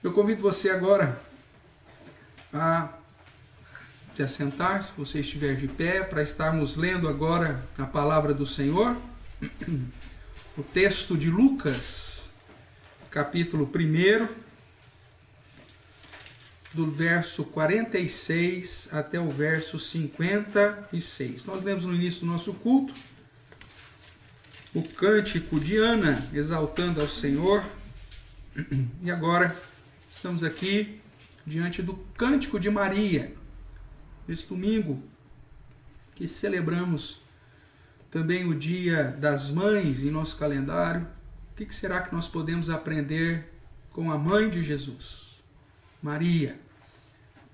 Eu convido você agora a se assentar, se você estiver de pé, para estarmos lendo agora a palavra do Senhor. O texto de Lucas, capítulo 1, do verso 46 até o verso 56. Nós lemos no início do nosso culto o cântico de Ana, exaltando ao Senhor. E agora estamos aqui diante do cântico de Maria. Nesse domingo que celebramos também o Dia das Mães em nosso calendário, o que será que nós podemos aprender com a mãe de Jesus? Maria,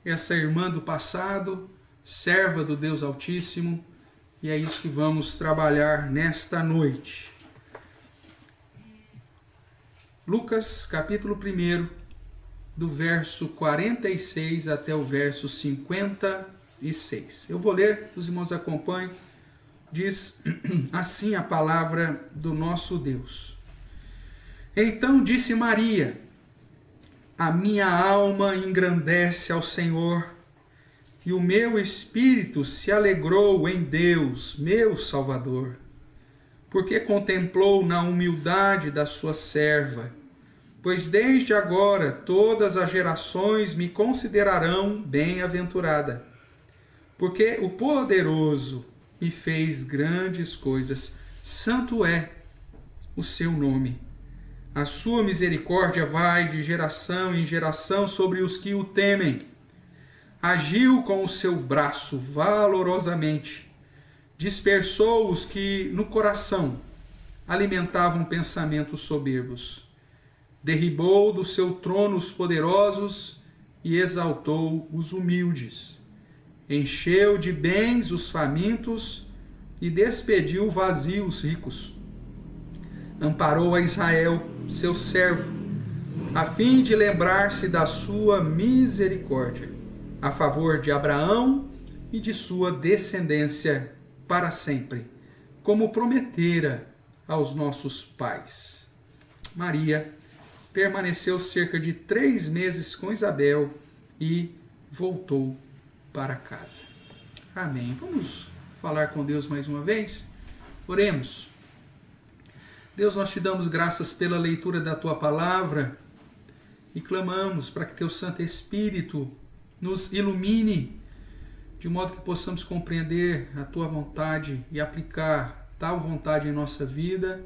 essa irmã do passado, serva do Deus Altíssimo, e é isso que vamos trabalhar nesta noite. Lucas, capítulo 1, do verso 46 até o verso 56. Eu vou ler, os irmãos acompanhem. Diz assim a palavra do nosso Deus. Então disse Maria: a minha alma engrandece ao Senhor, e o meu espírito se alegrou em Deus, meu Salvador, porque contemplou na humildade da sua serva. Pois desde agora todas as gerações me considerarão bem-aventurada, porque o poderoso me fez grandes coisas, santo é o seu nome. A sua misericórdia vai de geração em geração sobre os que o temem. Agiu com o seu braço valorosamente, dispersou os que no coração alimentavam pensamentos soberbos. Derribou do seu trono os poderosos e exaltou os humildes. Encheu de bens os famintos e despediu vazios os ricos. Amparou a Israel, seu servo, a fim de lembrar-se da sua misericórdia, a favor de Abraão e de sua descendência para sempre, como prometera aos nossos pais. Maria permaneceu cerca de 3 meses com Isabel e voltou para casa. Amém. Vamos falar com Deus mais uma vez? Oremos. Deus, nós te damos graças pela leitura da tua palavra e clamamos para que teu Santo Espírito nos ilumine, de modo que possamos compreender a tua vontade e aplicar tal vontade em nossa vida,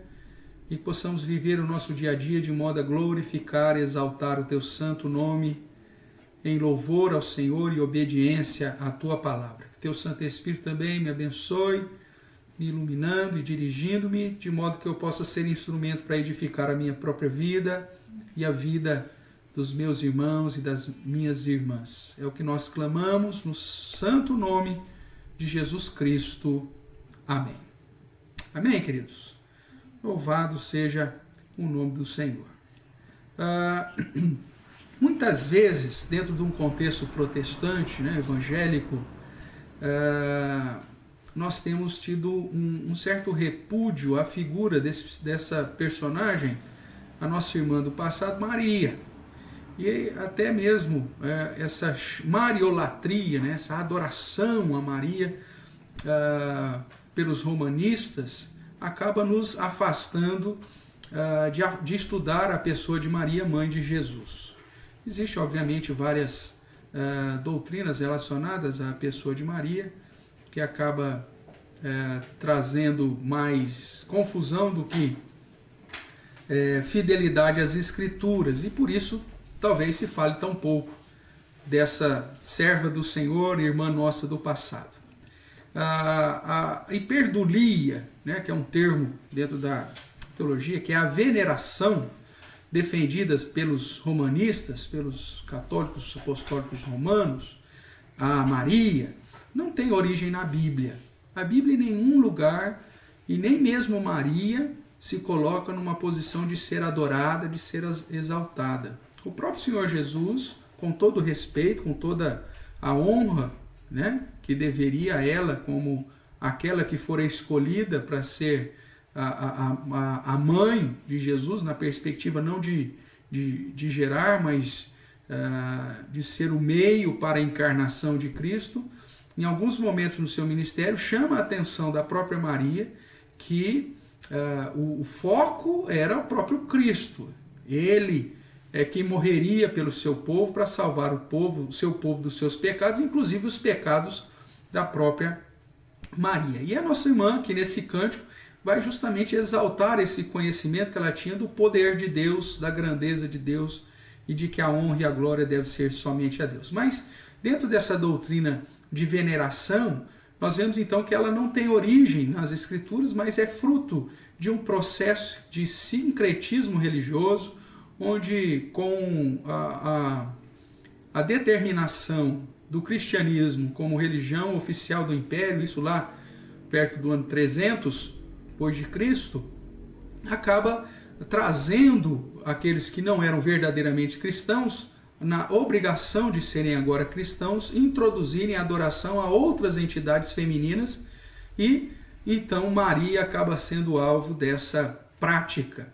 e que possamos viver o nosso dia a dia de modo a glorificar e exaltar o teu santo nome, em louvor ao Senhor e obediência à tua palavra. Que teu Santo Espírito também me abençoe, me iluminando e dirigindo-me, de modo que eu possa ser instrumento para edificar a minha própria vida e a vida dos meus irmãos e das minhas irmãs. É o que nós clamamos no santo nome de Jesus Cristo. Amém. Amém, queridos? Louvado seja o nome do Senhor. Muitas vezes, dentro de um contexto protestante, evangélico, nós temos tido um certo repúdio à figura dessa personagem, a nossa irmã do passado, Maria. E até mesmo essa mariolatria, essa adoração a Maria pelos romanistas, acaba nos afastando de estudar a pessoa de Maria, mãe de Jesus. Existem, obviamente, várias doutrinas relacionadas à pessoa de Maria, que acaba trazendo mais confusão do que fidelidade às Escrituras, e por isso talvez se fale tão pouco dessa serva do Senhor, irmã nossa do passado. A hiperdulia, que é um termo dentro da teologia, que é a veneração defendida pelos romanistas, pelos católicos apostólicos romanos, a Maria, não tem origem na Bíblia. A Bíblia em nenhum lugar, e nem mesmo Maria, se coloca numa posição de ser adorada, de ser exaltada. O próprio Senhor Jesus, com todo o respeito, com toda a honra, que deveria a ela, como aquela que fora escolhida para ser a mãe de Jesus, na perspectiva não de de gerar, mas de ser o meio para a encarnação de Cristo, em alguns momentos no seu ministério, chama a atenção da própria Maria que o foco era o próprio Cristo. Ele é quem morreria pelo seu povo para salvar o seu povo dos seus pecados, inclusive os pecados da própria Maria. E a nossa irmã, que nesse cântico vai justamente exaltar esse conhecimento que ela tinha do poder de Deus, da grandeza de Deus e de que a honra e a glória deve ser somente a Deus. Mas dentro dessa doutrina de veneração, nós vemos então que ela não tem origem nas Escrituras, mas é fruto de um processo de sincretismo religioso, onde com a determinação do cristianismo como religião oficial do Império, isso lá perto do ano 300 depois de Cristo, acaba trazendo aqueles que não eram verdadeiramente cristãos na obrigação de serem agora cristãos, introduzirem a adoração a outras entidades femininas, e então Maria acaba sendo alvo dessa prática.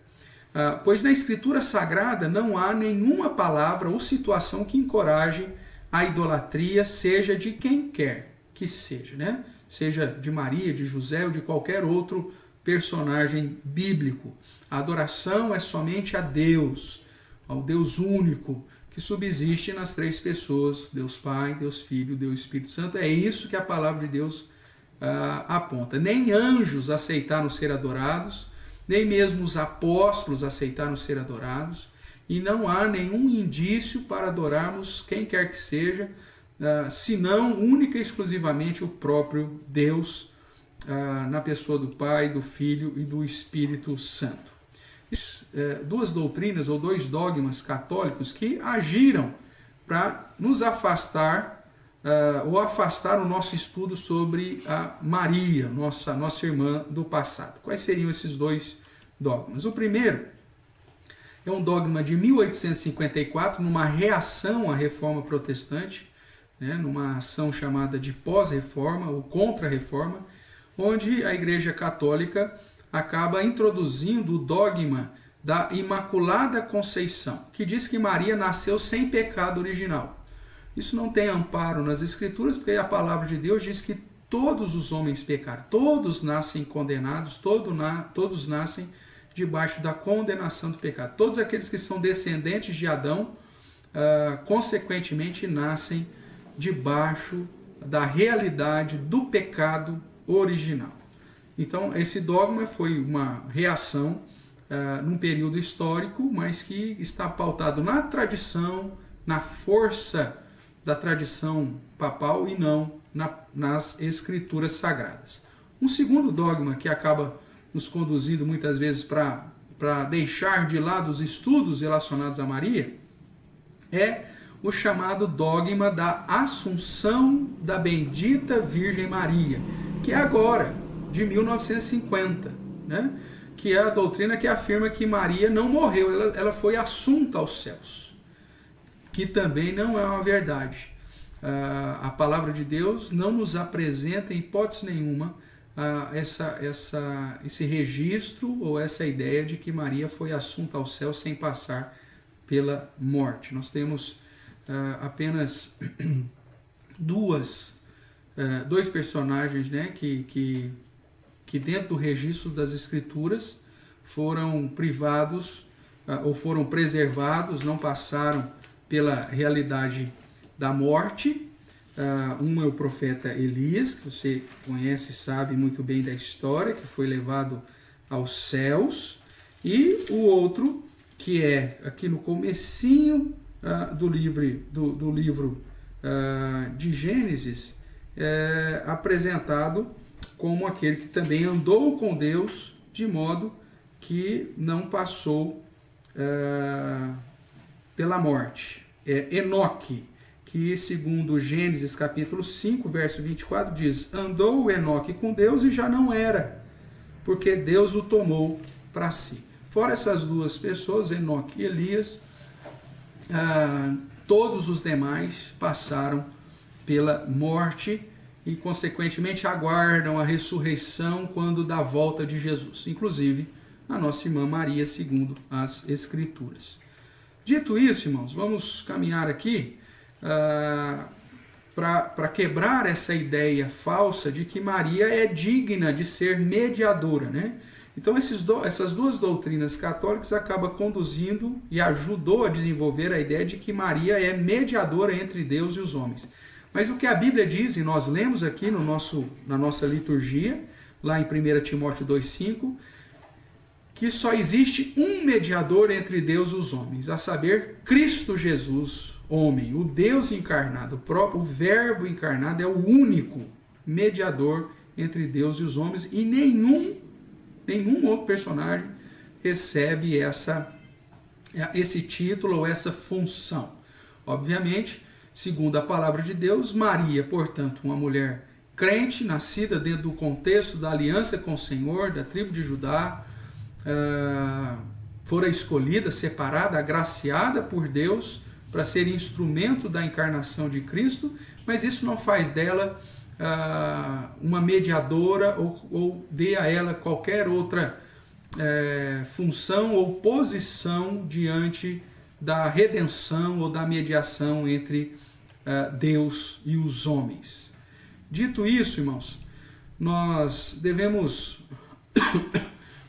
Pois na Escritura Sagrada não há nenhuma palavra ou situação que encoraje a idolatria, seja de quem quer que seja, né? Seja de Maria, de José ou de qualquer outro personagem bíblico. A adoração é somente a Deus, ao Deus único, que subsiste nas três pessoas, Deus Pai, Deus Filho, Deus Espírito Santo. É isso que a palavra de Deus aponta. Nem anjos aceitaram ser adorados, nem mesmo os apóstolos aceitaram ser adorados, e não há nenhum indício para adorarmos quem quer que seja, senão única e exclusivamente o próprio Deus, na pessoa do Pai, do Filho e do Espírito Santo. Duas doutrinas ou dois dogmas católicos que agiram para nos afastar ou afastar o nosso estudo sobre a Maria, nossa irmã do passado. Quais seriam esses dois dogmas? O primeiro é um dogma de 1854, numa reação à Reforma Protestante, né, numa ação chamada de pós-reforma ou contra-reforma, onde a Igreja Católica acaba introduzindo o dogma da Imaculada Conceição, que diz que Maria nasceu sem pecado original. Isso não tem amparo nas Escrituras, porque a palavra de Deus diz que todos os homens pecaram, todos nascem condenados, todos nascem debaixo da condenação do pecado. Todos aqueles que são descendentes de Adão, consequentemente, nascem debaixo da realidade do pecado original. Então, esse dogma foi uma reação num período histórico, mas que está pautado na tradição, na força da tradição papal e não nas escrituras sagradas. Um segundo dogma que acaba nos conduzindo muitas vezes para deixar de lado os estudos relacionados a Maria é o chamado dogma da Assunção da Bendita Virgem Maria, que é agora, de 1950, né? Que é a doutrina que afirma que Maria não morreu, ela foi assunta aos céus, que também não é uma verdade. A palavra de Deus não nos apresenta, em hipótese nenhuma, esse registro ou essa ideia de que Maria foi assunta ao céu sem passar pela morte. Nós temos apenas dois personagens, né, que dentro do registro das Escrituras foram privados ou foram preservados, não passaram pela realidade da morte. Um é o profeta Elias, que você conhece e sabe muito bem da história, que foi levado aos céus, e o outro, que é aqui no comecinho do livro de Gênesis, apresentado como aquele que também andou com Deus, de modo que não passou pela morte. Enoque, que segundo Gênesis capítulo 5, verso 24, diz: andou Enoque com Deus e já não era, porque Deus o tomou para si. Fora essas duas pessoas, Enoque e Elias, todos os demais passaram pela morte e, consequentemente, aguardam a ressurreição quando da volta de Jesus, inclusive a nossa irmã Maria, segundo as Escrituras. Dito isso, irmãos, vamos caminhar aqui para quebrar essa ideia falsa de que Maria é digna de ser mediadora, né? Então essas duas doutrinas católicas acabam conduzindo e ajudou a desenvolver a ideia de que Maria é mediadora entre Deus e os homens. Mas o que a Bíblia diz, e nós lemos aqui na nossa liturgia, lá em 1 Timóteo 2,5, que só existe um mediador entre Deus e os homens, a saber, Cristo Jesus, homem, o Deus encarnado, o Verbo encarnado é o único mediador entre Deus e os homens, e nenhum outro personagem recebe esse título ou essa função. Obviamente, segundo a palavra de Deus, Maria, portanto, uma mulher crente, nascida dentro do contexto da aliança com o Senhor, da tribo de Judá, fora escolhida, separada, agraciada por Deus para ser instrumento da encarnação de Cristo, mas isso não faz dela uma mediadora ou dê a ela qualquer outra função ou posição diante da redenção ou da mediação entre Deus e os homens. Dito isso, irmãos, nós devemos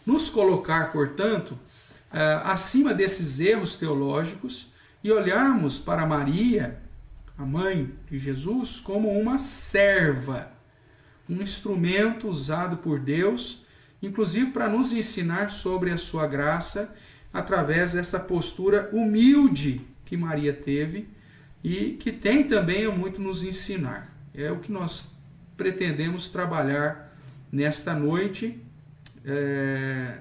nos colocar, portanto, acima desses erros teológicos e olharmos para Maria, a mãe de Jesus, como uma serva, um instrumento usado por Deus, inclusive para nos ensinar sobre a sua graça, através dessa postura humilde que Maria teve e que tem também muito nos ensinar. É o que nós pretendemos trabalhar nesta noite,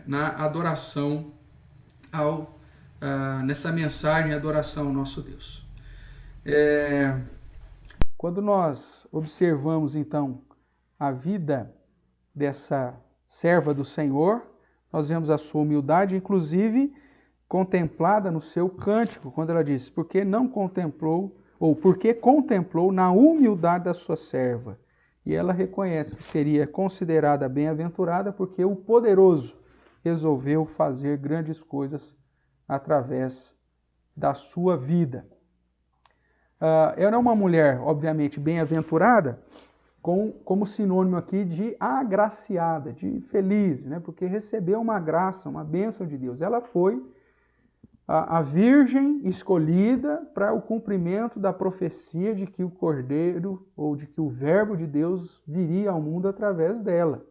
na adoração nessa mensagem, adoração ao nosso Deus. Quando nós observamos, então, a vida dessa serva do Senhor, nós vemos a sua humildade, inclusive contemplada no seu cântico, quando ela diz, porque contemplou na humildade da sua serva. E ela reconhece que seria considerada bem-aventurada porque o poderoso resolveu fazer grandes coisas através da sua vida. Ela é uma mulher, obviamente, bem-aventurada, como sinônimo aqui de agraciada, de feliz, né? Porque recebeu uma graça, uma bênção de Deus. Ela foi a virgem escolhida para o cumprimento da profecia de que o Cordeiro, ou de que o Verbo de Deus viria ao mundo através dela.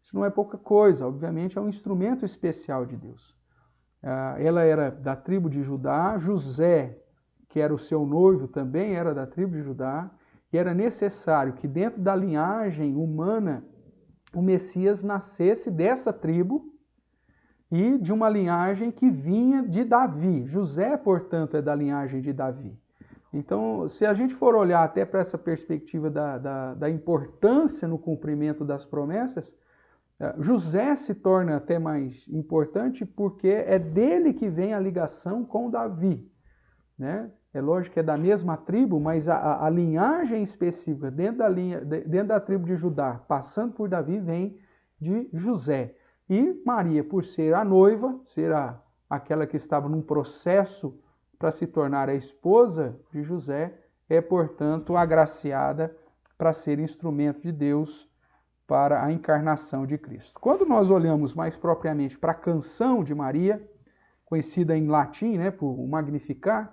Isso não é pouca coisa, obviamente é um instrumento especial de Deus. Ela era da tribo de Judá, José, que era o seu noivo, também era da tribo de Judá, e era necessário que dentro da linhagem humana o Messias nascesse dessa tribo e de uma linhagem que vinha de Davi. José, portanto, é da linhagem de Davi. Então, se a gente for olhar até para essa perspectiva da importância no cumprimento das promessas, José se torna até mais importante porque é dele que vem a ligação com Davi, né? É lógico que é da mesma tribo, mas a linhagem específica dentro da tribo de Judá, passando por Davi, vem de José. E Maria, por ser a noiva, ser aquela que estava num processo para se tornar a esposa de José, é, portanto, agraciada para ser instrumento de Deus para a encarnação de Cristo. Quando nós olhamos mais propriamente para a canção de Maria, conhecida em latim, né, por Magnificat,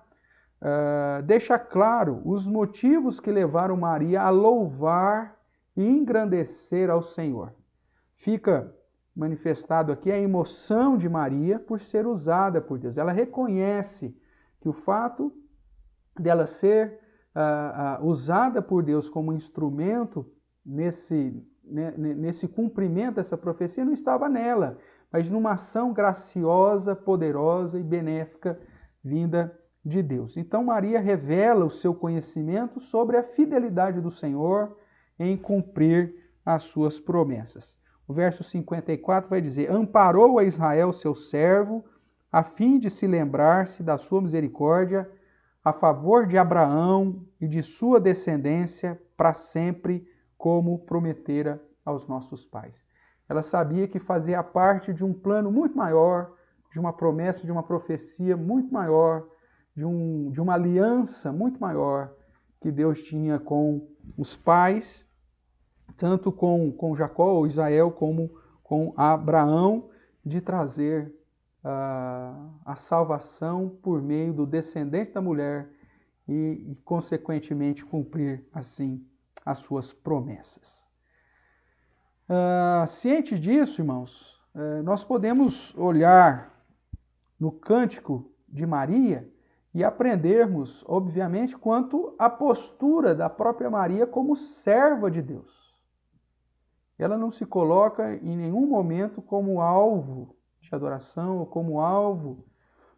deixa claro os motivos que levaram Maria a louvar e engrandecer ao Senhor. Fica manifestado aqui a emoção de Maria por ser usada por Deus. Ela reconhece que o fato dela ser usada por Deus como instrumento nesse cumprimento dessa profecia não estava nela, mas numa ação graciosa, poderosa e benéfica vinda de Deus. Então Maria revela o seu conhecimento sobre a fidelidade do Senhor em cumprir as suas promessas. O verso 54 vai dizer: amparou a Israel seu servo, a fim de se lembrar-se da sua misericórdia, a favor de Abraão e de sua descendência para sempre, como prometera aos nossos pais. Ela sabia que fazia parte de um plano muito maior, de uma promessa, de uma profecia muito maior, de uma aliança muito maior que Deus tinha com os pais, tanto com Jacó ou Israel, como com Abraão, de trazer a salvação por meio do descendente da mulher e, consequentemente, cumprir, assim, as suas promessas. Ciente disso, irmãos, nós podemos olhar no Cântico de Maria e aprendermos, obviamente, quanto à postura da própria Maria como serva de Deus. Ela não se coloca em nenhum momento como alvo de adoração ou como alvo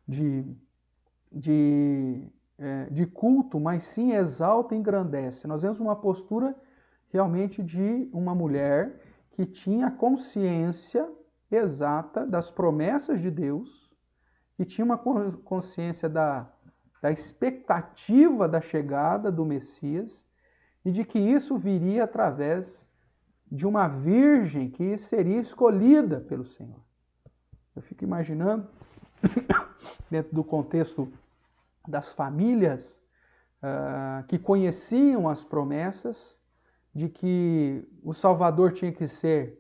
de culto, mas sim exalta e engrandece. Nós vemos uma postura realmente de uma mulher que tinha consciência exata das promessas de Deus, que tinha uma consciência da expectativa da chegada do Messias e de que isso viria através de uma virgem que seria escolhida pelo Senhor. Eu fico imaginando, dentro do contexto das famílias que conheciam as promessas de que o Salvador tinha que ser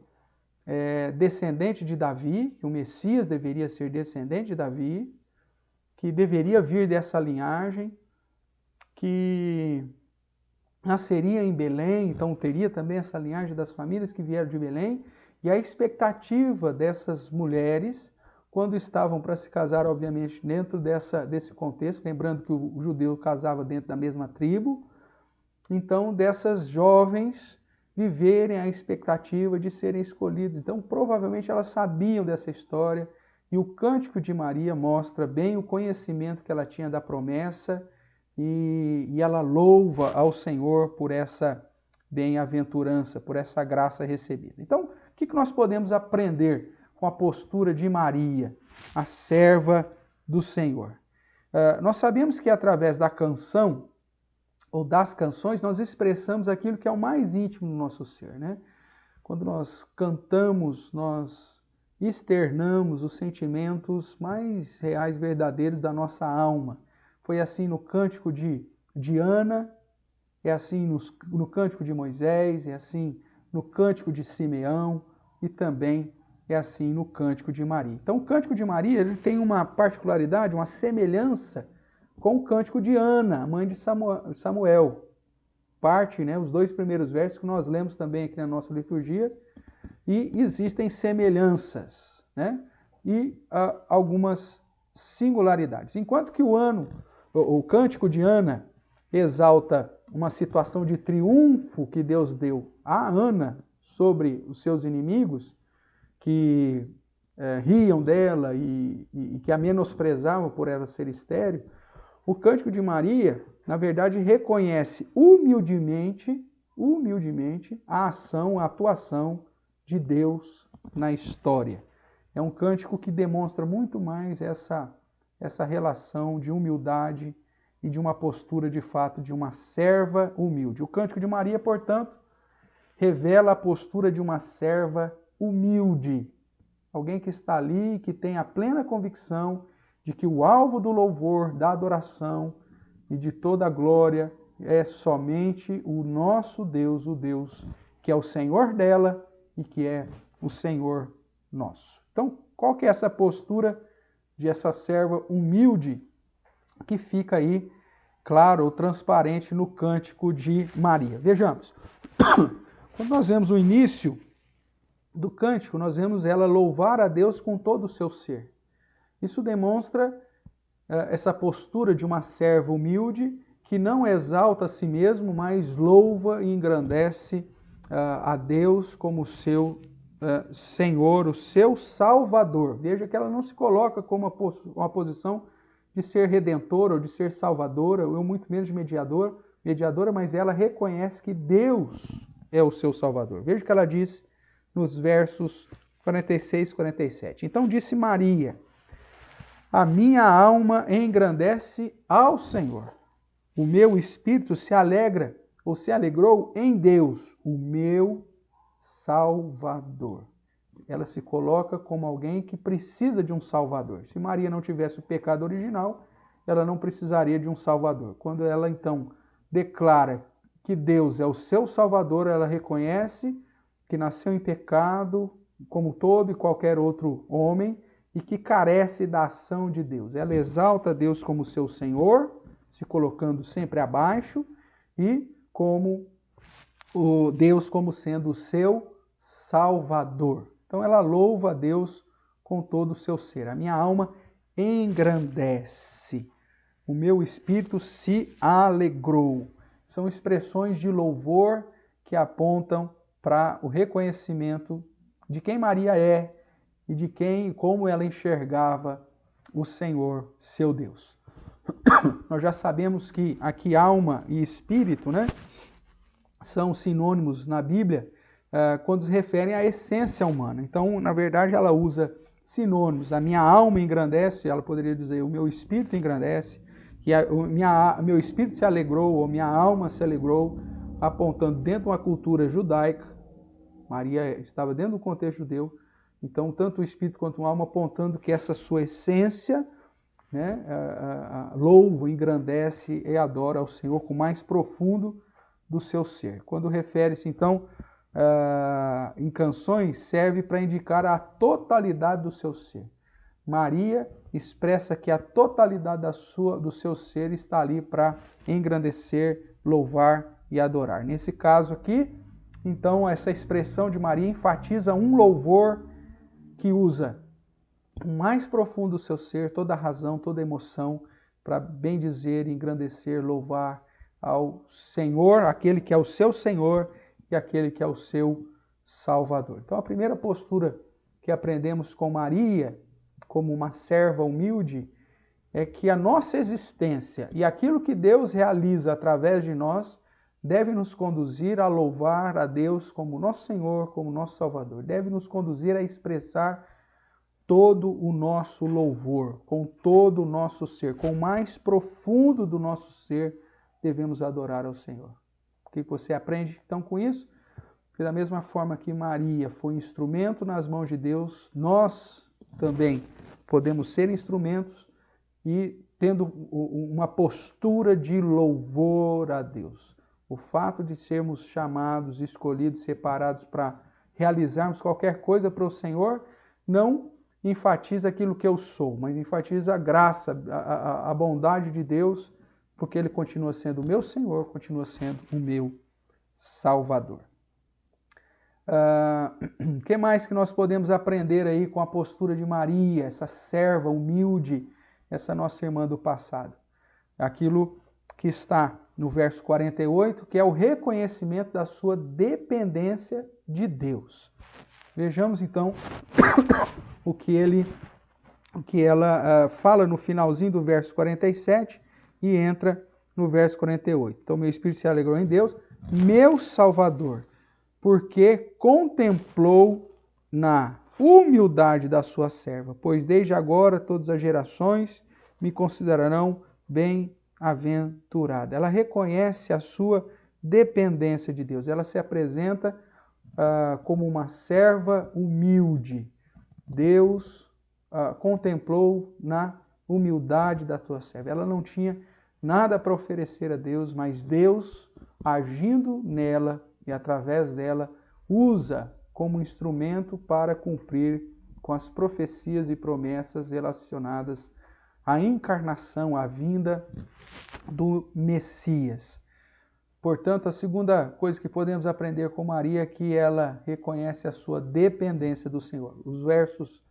descendente de Davi, que o Messias deveria ser descendente de Davi, que deveria vir dessa linhagem, que nasceria em Belém, então teria também essa linhagem das famílias que vieram de Belém, e a expectativa dessas mulheres, quando estavam para se casar, obviamente, dentro desse contexto, lembrando que o judeu casava dentro da mesma tribo, então dessas jovens viverem a expectativa de serem escolhidas. Então, provavelmente elas sabiam dessa história, e o Cântico de Maria mostra bem o conhecimento que ela tinha da promessa, e ela louva ao Senhor por essa bem-aventurança, por essa graça recebida. Então, o que nós podemos aprender com a postura de Maria, a serva do Senhor? Nós sabemos que através da canção, ou das canções, nós expressamos aquilo que é o mais íntimo do nosso ser, né? Quando nós cantamos, nós externamos os sentimentos mais reais, verdadeiros da nossa alma. Foi assim no Cântico de Ana, é assim no Cântico de Moisés, é assim no Cântico de Simeão e também é assim no Cântico de Maria. Então o Cântico de Maria ele tem uma particularidade, uma semelhança com o Cântico de Ana, mãe de Samuel. Parte, né, os 2 primeiros versos que nós lemos também aqui na nossa liturgia, e existem semelhanças, né, e algumas singularidades. Enquanto que o Cântico de Ana exalta uma situação de triunfo que Deus deu a Ana sobre os seus inimigos, que riam dela e que a menosprezavam por ela ser estéril, o Cântico de Maria, na verdade, reconhece humildemente a ação, a atuação de Deus na história. É um cântico que demonstra muito mais essa relação de humildade e de uma postura, de fato, de uma serva humilde. O Cântico de Maria, portanto, revela a postura de uma serva humilde. Alguém que está ali, que tem a plena convicção de que o alvo do louvor, da adoração e de toda a glória é somente o nosso Deus, o Deus que é o Senhor dela e que é o Senhor nosso. Então, qual que é essa postura de essa serva humilde que fica aí, claro, ou transparente no Cântico de Maria? Vejamos, quando nós vemos o início do cântico, nós vemos ela louvar a Deus com todo o seu ser. Isso demonstra essa postura de uma serva humilde que não exalta a si mesmo, mas louva e engrandece a Deus como seu Senhor, o seu Salvador. Veja que ela não se coloca como uma posição de ser redentora ou de ser salvadora, ou muito menos de mediadora, mas ela reconhece que Deus é o seu Salvador. Veja que ela diz nos versos 46 e 47. Então disse Maria: a minha alma engrandece ao Senhor. O meu espírito se alegra, ou se alegrou em Deus, o meu Salvador. Ela se coloca como alguém que precisa de um Salvador. Se Maria não tivesse o pecado original, ela não precisaria de um Salvador. Quando ela então declara que Deus é o seu Salvador, ela reconhece que nasceu em pecado, como todo e qualquer outro homem, e que carece da ação de Deus. Ela exalta Deus como seu Senhor, se colocando sempre abaixo, e como o Deus como sendo o seu Salvador. Então ela louva a Deus com todo o seu ser. A minha alma engrandece, o meu espírito se alegrou. São expressões de louvor que apontam para o reconhecimento de quem Maria é e de quem, como ela enxergava o Senhor, seu Deus. Nós já sabemos que aqui alma e espírito, né, são sinônimos na Bíblia quando se referem à essência humana. Então, na verdade, ela usa sinônimos. A minha alma engrandece, ela poderia dizer, o meu espírito engrandece, que meu espírito se alegrou, ou minha alma se alegrou, apontando dentro de uma cultura judaica. Maria estava dentro do contexto judeu, então tanto o espírito quanto a alma apontando que essa sua essência, né, louva, engrandece e adora ao Senhor com o mais profundo do seu ser. Quando refere-se então em canções, serve para indicar a totalidade do seu ser. Maria expressa que a totalidade do seu ser está ali para engrandecer, louvar e adorar. Nesse caso aqui, então, essa expressão de Maria enfatiza um louvor que usa o mais profundo do seu ser, toda a razão, toda a emoção, para bem dizer, engrandecer, louvar ao Senhor, aquele que é o seu Senhor e aquele que é o seu Salvador. Então, a primeira postura que aprendemos com Maria, como uma serva humilde, é que a nossa existência e aquilo que Deus realiza através de nós deve nos conduzir a louvar a Deus como nosso Senhor, como nosso Salvador. Deve nos conduzir a expressar todo o nosso louvor, com todo o nosso ser, com o mais profundo do nosso ser, devemos adorar ao Senhor. O que você aprende então com isso? Que da mesma forma que Maria foi instrumento nas mãos de Deus, nós também podemos ser instrumentos e tendo uma postura de louvor a Deus. O fato de sermos chamados, escolhidos, separados para realizarmos qualquer coisa para o Senhor, não enfatiza aquilo que eu sou, mas enfatiza a graça, a bondade de Deus, porque Ele continua sendo o meu Senhor, continua sendo o meu Salvador. O que mais que nós podemos aprender aí com a postura de Maria, essa serva humilde, essa nossa irmã do passado? Aquilo que está no verso 48, que é o reconhecimento da sua dependência de Deus. Vejamos então o que ela fala no finalzinho do verso 47 e entra no verso 48. Então, meu espírito se alegrou em Deus, meu Salvador, porque contemplou na humildade da sua serva, pois desde agora todas as gerações me considerarão bem-aventurada. Ela reconhece a sua dependência de Deus. Ela se apresenta como uma serva humilde. Deus contemplou na humildade da tua serva. Ela não tinha nada para oferecer a Deus, mas Deus, agindo nela e através dela, usa como instrumento para cumprir com as profecias e promessas relacionadas à encarnação, à vinda do Messias. Portanto, a segunda coisa que podemos aprender com Maria é que ela reconhece a sua dependência do Senhor. Os versos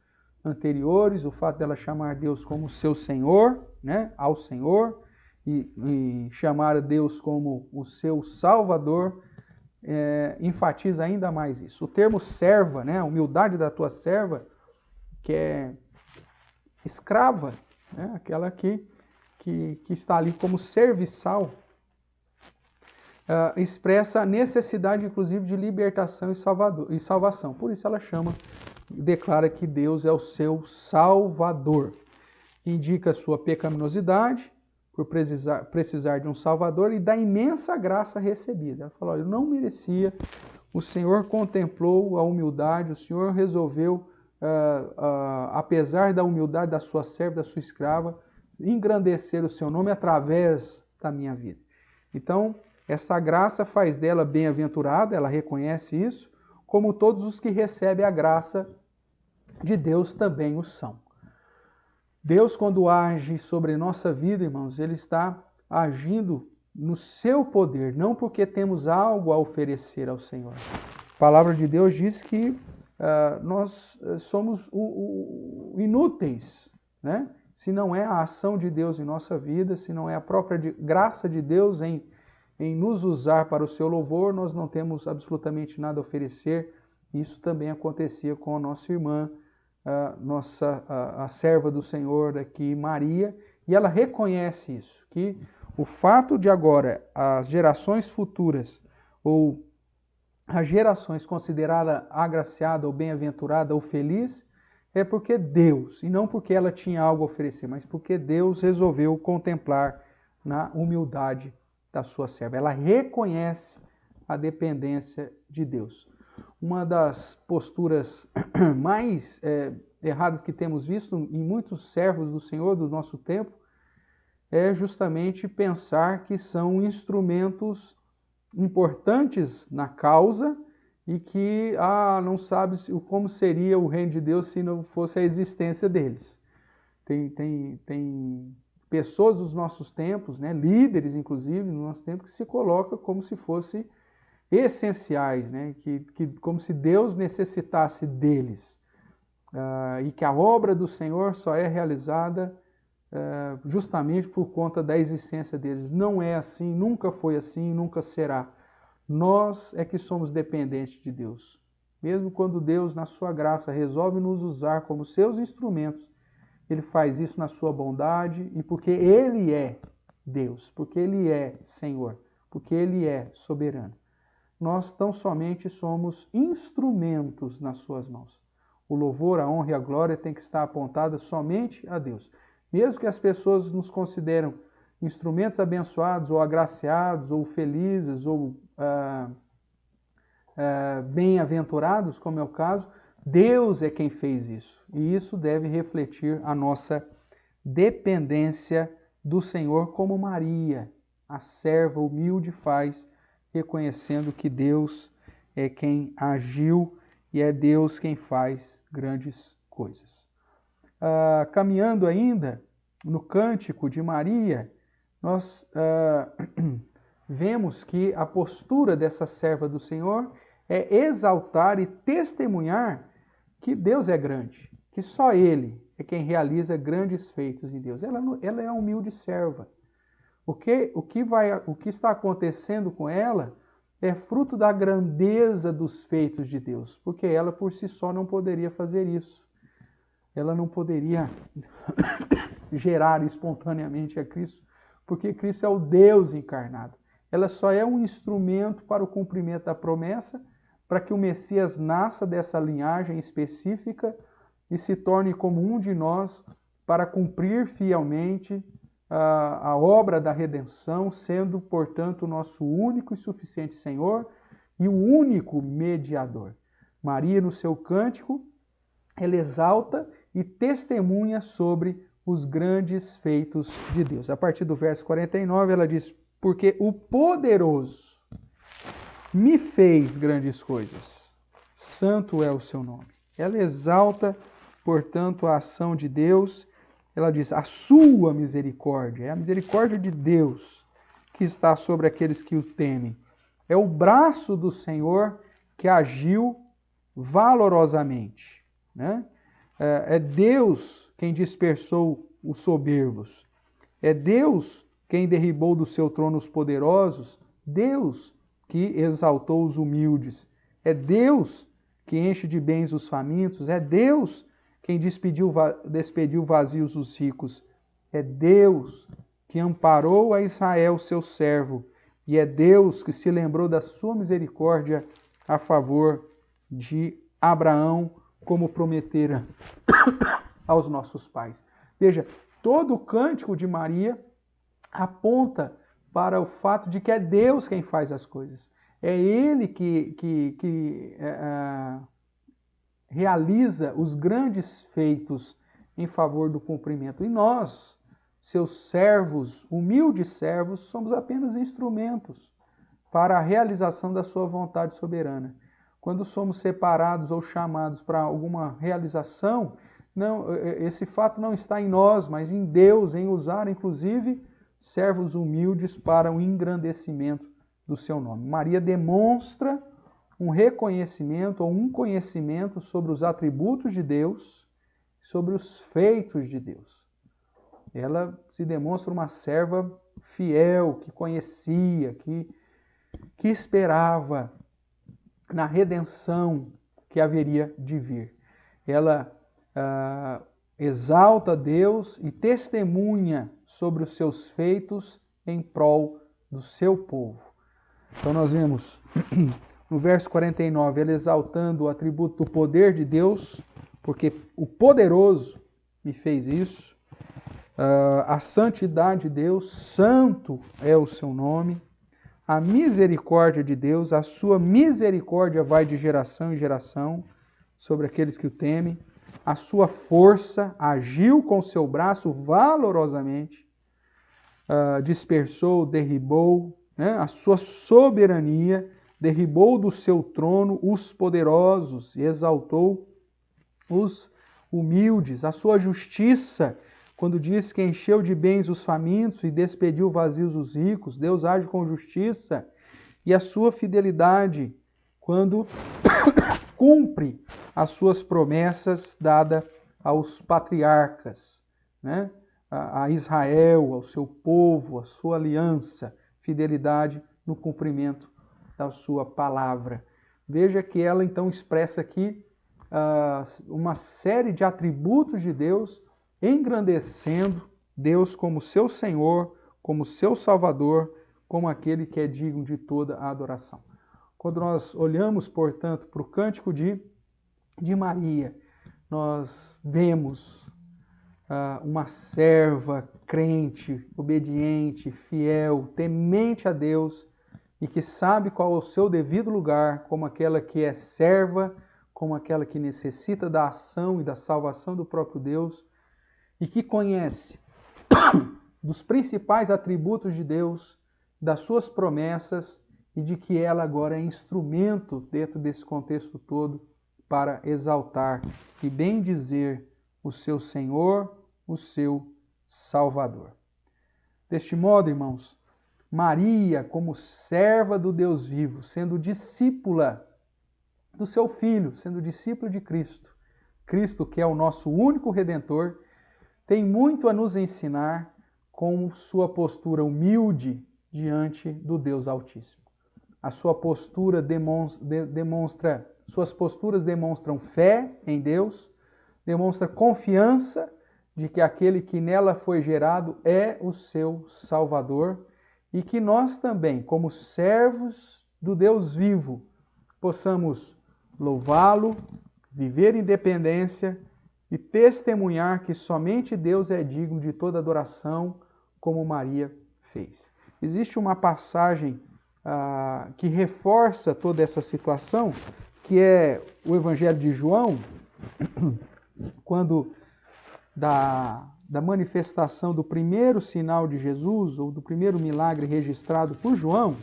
anteriores, o fato dela chamar Deus como seu Senhor, né, ao Senhor, e chamar a Deus como o seu Salvador, enfatiza ainda mais isso. O termo serva, né, a humildade da tua serva, que é escrava, né, aquela que está ali como serviçal, expressa a necessidade, inclusive, de libertação e salvação. Por isso ela declara que Deus é o seu Salvador. Indica a sua pecaminosidade, por precisar de um Salvador, e da imensa graça recebida. Ela falou, eu não merecia, o Senhor contemplou a humildade, o Senhor resolveu, apesar da humildade da sua serva, da sua escrava, engrandecer o seu nome através da minha vida. Então, essa graça faz dela bem-aventurada, ela reconhece isso, como todos os que recebem a graça de Deus também o são. Deus, quando age sobre nossa vida, irmãos, Ele está agindo no seu poder, não porque temos algo a oferecer ao Senhor. A palavra de Deus diz que nós somos inúteis, né? Se não é a ação de Deus em nossa vida, se não é a própria graça de Deus em nos usar para o seu louvor, nós não temos absolutamente nada a oferecer. Isso também acontecia com a nossa irmã, a serva do Senhor aqui, Maria, e ela reconhece isso, que o fato de agora as gerações futuras, ou as gerações consideradas agraciada ou bem-aventurada ou feliz, é porque Deus, e não porque ela tinha algo a oferecer, mas porque Deus resolveu contemplar na humildade da sua serva. Ela reconhece a dependência de Deus. Uma das posturas mais erradas que temos visto em muitos servos do Senhor do nosso tempo é justamente pensar que são instrumentos importantes na causa e que não sabe como seria o reino de Deus se não fosse a existência deles. Tem pessoas dos nossos tempos, né, líderes inclusive no nosso tempo, que se colocam como se fossem essenciais, né, como se Deus necessitasse deles, e que a obra do Senhor só é realizada justamente por conta da existência deles. Não é assim, nunca foi assim, nunca será. Nós é que somos dependentes de Deus. Mesmo quando Deus, na sua graça, resolve nos usar como seus instrumentos, Ele faz isso na sua bondade e porque Ele é Deus, porque Ele é Senhor, porque Ele é soberano. Nós tão somente somos instrumentos nas suas mãos. O louvor, a honra e a glória tem que estar apontada somente a Deus. Mesmo que as pessoas nos consideram instrumentos abençoados, ou agraciados, ou felizes, ou bem-aventurados, como é o caso, Deus é quem fez isso. E isso deve refletir a nossa dependência do Senhor, como Maria, a serva humilde, faz, reconhecendo que Deus é quem agiu e é Deus quem faz grandes coisas. Caminhando ainda no cântico de Maria, nós vemos que a postura dessa serva do Senhor é exaltar e testemunhar que Deus é grande, que só Ele é quem realiza grandes feitos em Deus. Ela é uma humilde serva. O que está acontecendo com ela é fruto da grandeza dos feitos de Deus, porque ela por si só não poderia fazer isso. Ela não poderia gerar espontaneamente a Cristo, porque Cristo é o Deus encarnado. Ela só é um instrumento para o cumprimento da promessa, para que o Messias nasça dessa linhagem específica e se torne como um de nós para cumprir fielmente a obra da redenção, sendo, portanto, o nosso único e suficiente Senhor e o único mediador. Maria, no seu cântico, ela exalta e testemunha sobre os grandes feitos de Deus. A partir do verso 49, ela diz: porque o poderoso me fez grandes coisas, santo é o seu nome. Ela exalta, portanto, a ação de Deus. Ela diz: a sua misericórdia, é a misericórdia de Deus que está sobre aqueles que o temem. É o braço do Senhor que agiu valorosamente, né? É Deus quem dispersou os soberbos. É Deus quem derribou do seu trono os poderosos. Deus que exaltou os humildes. É Deus que enche de bens os famintos. É Deus quem despediu vazios os ricos. É Deus que amparou a Israel, seu servo. E é Deus que se lembrou da sua misericórdia a favor de Abraão, como prometera aos nossos pais. Veja, todo o cântico de Maria aponta para o fato de que é Deus quem faz as coisas. É Ele que realiza os grandes feitos em favor do cumprimento. E nós seus servos, humildes servos, somos apenas instrumentos para a realização da sua vontade soberana. Quando somos separados ou chamados para alguma realização, não, esse fato não está em nós, mas em Deus, em usar, inclusive, servos humildes para o engrandecimento do seu nome. Maria demonstra um reconhecimento ou um conhecimento sobre os atributos de Deus, sobre os feitos de Deus. Ela se demonstra uma serva fiel, que conhecia, que esperava na redenção que haveria de vir. Ela exalta Deus e testemunha sobre os seus feitos em prol do seu povo. Então nós vemos no verso 49, ela exaltando o atributo do poder de Deus, porque o poderoso me fez isso. A santidade de Deus, santo é o seu nome. A misericórdia de Deus, a sua misericórdia vai de geração em geração sobre aqueles que o temem. A sua força agiu com o seu braço valorosamente, dispersou, derribou, né? A sua soberania derribou do seu trono os poderosos e exaltou os humildes. A sua justiça, quando diz que encheu de bens os famintos e despediu vazios os ricos, Deus age com justiça. E a sua fidelidade, quando cumpre as suas promessas dadas aos patriarcas, né? A Israel, ao seu povo, a sua aliança, fidelidade no cumprimento da sua palavra. Veja que ela então expressa aqui uma série de atributos de Deus, engrandecendo Deus como seu Senhor, como seu Salvador, como aquele que é digno de toda a adoração. Quando nós olhamos, portanto, para o cântico de Maria, nós vemos uma serva crente, obediente, fiel, temente a Deus e que sabe qual é o seu devido lugar, como aquela que é serva, como aquela que necessita da ação e da salvação do próprio Deus e que conhece dos principais atributos de Deus, das suas promessas e de que ela agora é instrumento dentro desse contexto todo para exaltar e bendizer o seu Senhor, o seu Salvador. Deste modo, irmãos, Maria, como serva do Deus vivo, sendo discípula do seu Filho, sendo discípulo de Cristo, Cristo que é o nosso único Redentor, tem muito a nos ensinar com sua postura humilde diante do Deus Altíssimo. A sua postura suas posturas demonstram fé em Deus, demonstra confiança de que aquele que nela foi gerado é o seu Salvador e que nós também, como servos do Deus vivo, possamos louvá-lo, viver em dependência e testemunhar que somente Deus é digno de toda adoração, como Maria fez. Existe uma passagem que reforça toda essa situação, que é o Evangelho de João, quando da manifestação do primeiro sinal de Jesus, ou do primeiro milagre registrado por João,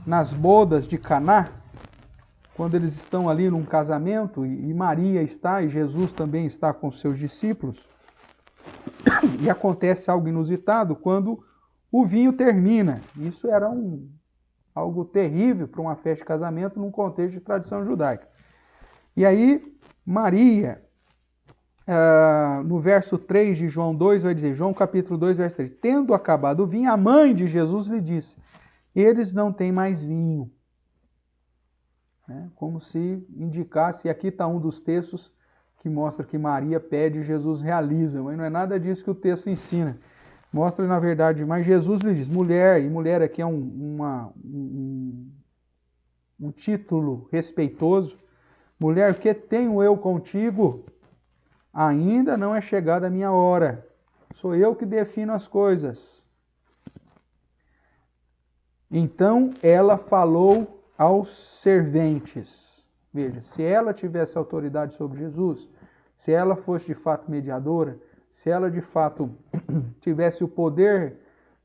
nas bodas de Caná, quando eles estão ali num casamento, e Maria está, e Jesus também está com seus discípulos, e acontece algo inusitado quando o vinho termina. Isso era algo terrível para uma festa de casamento num contexto de tradição judaica. E aí, Maria, no verso 3 de João 2, vai dizer, João capítulo 2, verso 3, tendo acabado o vinho, a mãe de Jesus lhe disse, eles não têm mais vinho. Como se indicasse, e aqui está um dos textos que mostra que Maria pede e Jesus realiza, mas não é nada disso que o texto ensina. Mostra, na verdade, mas Jesus lhe diz, mulher, e mulher aqui é um título respeitoso, mulher, o que tenho eu contigo? Ainda não é chegada a minha hora. Sou eu que defino as coisas. Então ela falou aos serventes. Veja, se ela tivesse autoridade sobre Jesus, se ela fosse de fato mediadora, se ela de fato tivesse o poder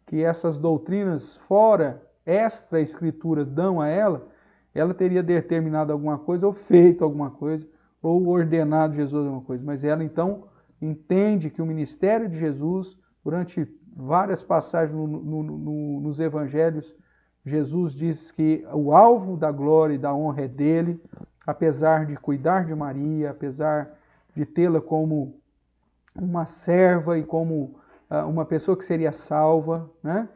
que essas doutrinas fora extra escritura dão a ela, ela teria determinado alguma coisa, ou feito alguma coisa, ou ordenado Jesus alguma coisa. Mas ela então entende que o ministério de Jesus, durante várias passagens nos evangelhos, Jesus diz que o alvo da glória e da honra é dele, apesar de cuidar de Maria, apesar de tê-la como uma serva e como uma pessoa que seria salva, né?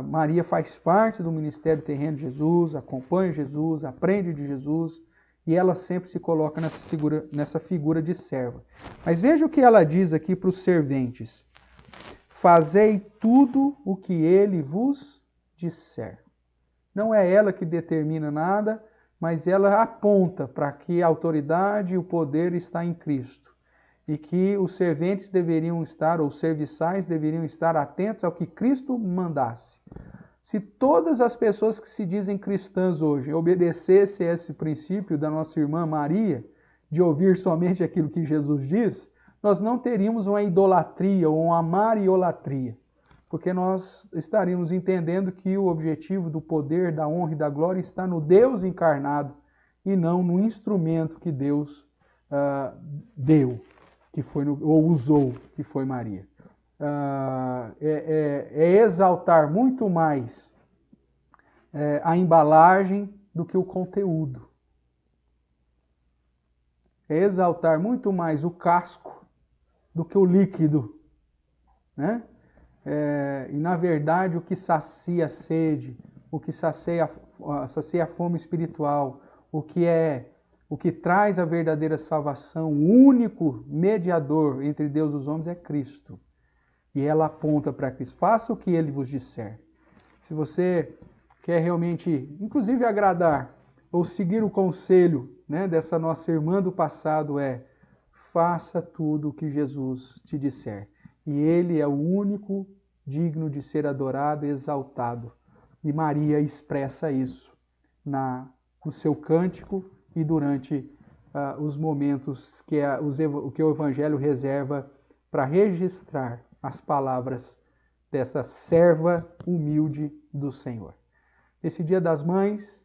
Maria faz parte do ministério terreno de Jesus, acompanha Jesus, aprende de Jesus, e ela sempre se coloca nessa figura de serva. Mas veja o que ela diz aqui para os serventes: fazei tudo o que ele vos disser. Não é ela que determina nada, mas ela aponta para que a autoridade e o poder está em Cristo. E que os serventes deveriam estar, ou os serviçais deveriam estar atentos ao que Cristo mandasse. Se todas as pessoas que se dizem cristãs hoje obedecessem esse princípio da nossa irmã Maria, de ouvir somente aquilo que Jesus diz, nós não teríamos uma idolatria ou uma mariolatria, porque nós estaríamos entendendo que o objetivo do poder, da honra e da glória está no Deus encarnado e não no instrumento que Deus deu, que foi ou usou, que foi Maria. É exaltar muito mais a embalagem do que o conteúdo. É exaltar muito mais o casco do que o líquido, né? E na verdade o que sacia a sede, o que sacia a fome espiritual, o que traz a verdadeira salvação, o único mediador entre Deus e os homens é Cristo. E ela aponta para Cristo. Faça o que ele vos disser. Se você quer realmente, inclusive, agradar ou seguir o conselho, né, dessa nossa irmã do passado, faça tudo o que Jesus te disser. E ele é o único digno de ser adorado e exaltado. E Maria expressa isso no seu cântico e durante os momentos que o Evangelho reserva para registrar as palavras dessa serva humilde do Senhor. Esse Dia das Mães,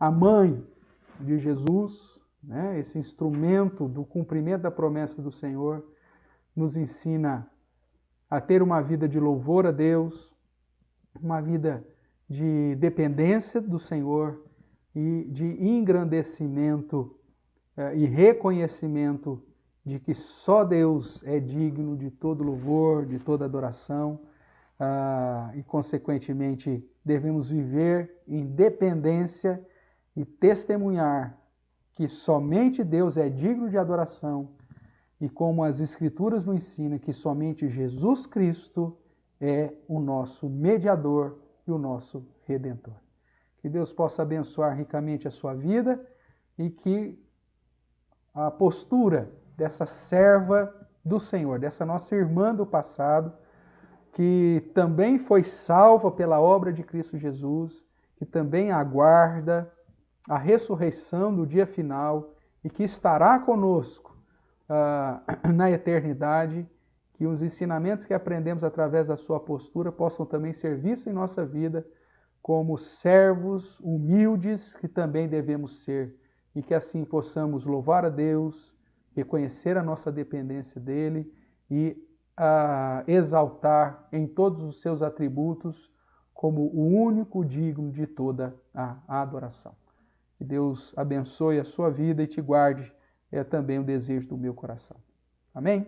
a mãe de Jesus, né, esse instrumento do cumprimento da promessa do Senhor, nos ensina a ter uma vida de louvor a Deus, uma vida de dependência do Senhor e de engrandecimento e reconhecimento de que só Deus é digno de todo louvor, de toda adoração, e consequentemente devemos viver em dependência e testemunhar que somente Deus é digno de adoração, e como as Escrituras nos ensinam que somente Jesus Cristo é o nosso mediador e o nosso redentor. Que Deus possa abençoar ricamente a sua vida e que a postura dessa serva do Senhor, dessa nossa irmã do passado, que também foi salva pela obra de Cristo Jesus, que também aguarda a ressurreição do dia final e que estará conosco na eternidade, que os ensinamentos que aprendemos através da sua postura possam também ser vistos em nossa vida como servos humildes que também devemos ser, e que assim possamos louvar a Deus, reconhecer a nossa dependência dele e exaltar em todos os seus atributos como o único digno de toda a adoração. Que Deus abençoe a sua vida e te guarde, é também o desejo do meu coração. Amém?